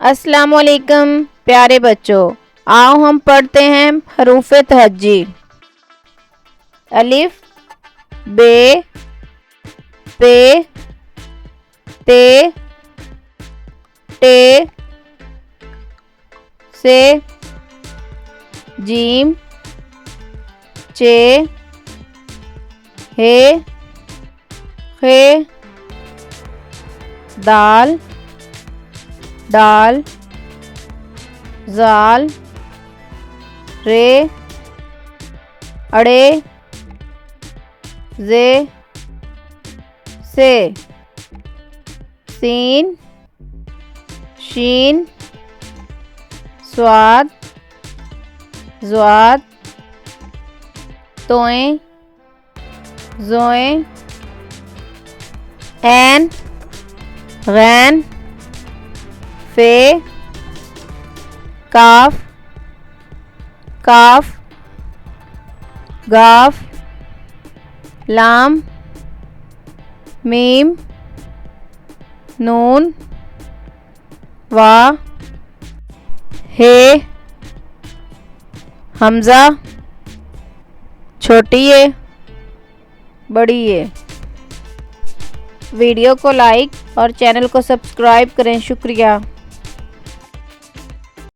अस्सलाम वालेकुम प्यारे बच्चों, आओ हम पढ़ते हैं हरूफ़े तहज्जी। अलिफ, बे, पे, ते, टे, से, जीम, चे, हे, खे, दाल, डाल, जाल, रे, अड़े, जे, से, सीन, शीन, स्वाद, ज़्वाद, तोएं, ज़ोएं, ऐन, गैन, फे, काफ, काफ, गाफ, लाम, मीम, नून, वा, हे, हमज़ा, छोटी ए, बड़ी ए। वीडियो को लाइक और चैनल को सब्सक्राइब करें। शुक्रिया।